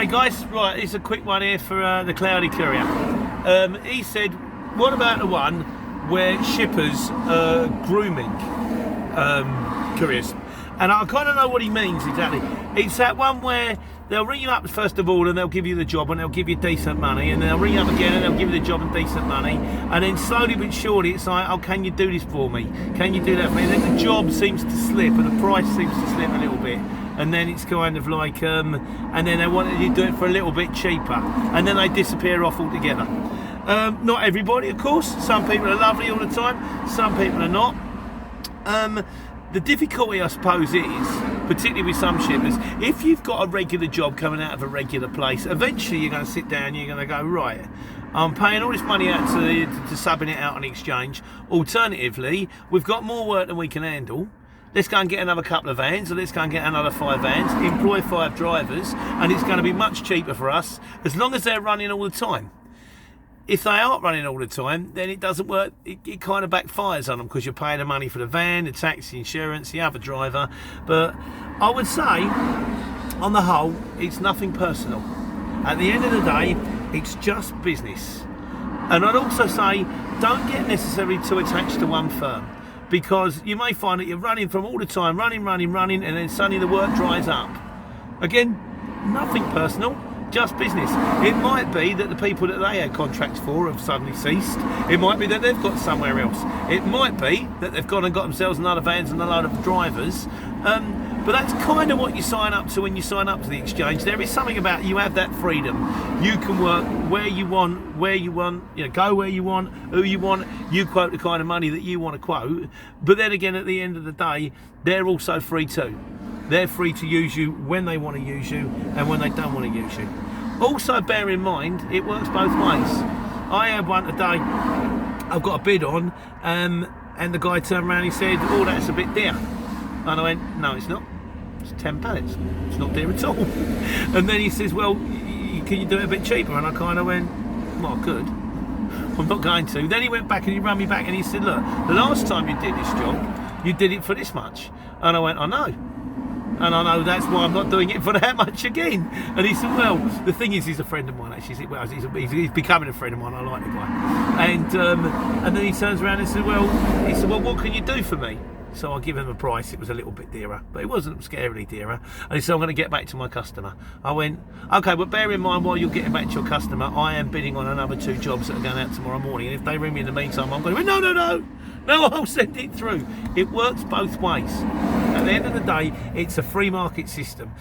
Hey guys, right, here's a quick one here for the Cloudy Courier. He said, what about the one where shippers are grooming couriers? And I kind of know what he means exactly. It's that one where they'll ring you up first of all and they'll give you the job and they'll give you decent money, and they'll ring you up again and they'll give you the job and decent money, and then slowly but surely it's like, oh, can you do this for me? Can you do that for me? And then the job seems to slip and the price seems to slip a little bit. And then it's kind of like, and then they want you to do it for a little bit cheaper, and then they disappear off altogether. Not everybody, of course. Some people are lovely all the time, some people are not. The difficulty, I suppose, is, particularly with some shippers, if you've got a regular job coming out of a regular place, eventually you're going to sit down and you're going to go, right, I'm paying all this money out to subbing it out on exchange. Alternatively, we've got more work than we can handle. Let's go and get another couple of vans, or let's go and get another 5 vans, employ 5 drivers, and it's going to be much cheaper for us as long as they're running all the time. If they aren't running all the time, then it doesn't work. It kind of backfires on them because you're paying the money for the van, the tax, the insurance, the other driver. But I would say, on the whole, it's nothing personal. At the end of the day, it's just business. And I'd also say, don't get necessarily too attached to one firm, because you may find that you're running from all the time, running, and then suddenly the work dries up. Again, nothing personal, just business. It might be that the people that they had contracts for have suddenly ceased. It might be that they've got somewhere else. It might be that they've gone and got themselves another vans and a load of drivers. But that's kind of what you sign up to when you sign up to the exchange. There is something about, you have that freedom. You can work where you want, you know, go where you want, who you want. You quote the kind of money that you want to quote. But then again, at the end of the day, they're also free too. They're free to use you when they want to use you and when they don't want to use you. Also, bear in mind, it works both ways. I had one today I've got a bid on, and the guy turned around and he said, oh, that's a bit dear. And I went, no, it's not. It's 10 pallets. It's not dear at all. And then he says, well, can you do it a bit cheaper? And I kind of went, well, I could. I'm not going to. Then he went back and he ran me back and he said, look, the last time you did this job, you did it for this much. And I went, I know. And I know that's why I'm not doing it for that much again. And he said, well, the thing is, he's a friend of mine, actually. Well, he's becoming a friend of mine. I like the guy. And then he turns around and said, well, what can you do for me? So I give him a price. It was a little bit dearer, but it wasn't scarily dearer. And he said, I'm going to get back to my customer. I went, okay, but bear in mind, while you're getting back to your customer, I am bidding on another 2 jobs that are going out tomorrow morning. And if they ring me in the meantime, I'm going to go, no, I'll send it through. It works both ways. At the end of the day, it's a free market system.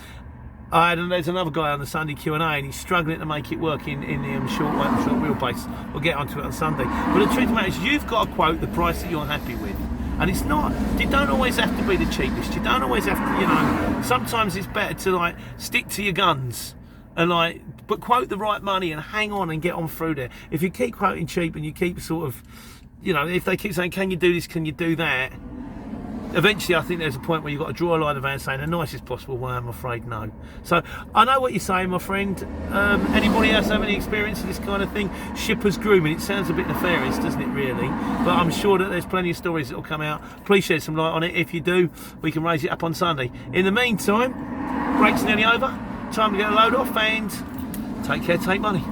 There's another guy on the Sunday Q&A and he's struggling to make it work in the short wheelbase. We'll get onto it on Sunday. But the truth of the matter is, you've got to quote the price that you're happy with. And it's not, you don't always have to be the cheapest. You don't always have to, you know, sometimes it's better to like stick to your guns and but quote the right money and hang on and get on through there. If you keep quoting cheap and you keep sort of, you know, if they keep saying, can you do this, can you do that? Eventually, I think there's a point where you've got to draw a line of van saying the nicest possible way, I'm afraid no. So I know what you're saying, my friend. Anybody else have any experience of this kind of thing? Shippers grooming, it sounds a bit nefarious, doesn't it really? But I'm sure that there's plenty of stories that will come out. Please shed some light on it. If you do, we can raise it up on Sunday. In the meantime, break's nearly over. Time to get a load off and take care, take money.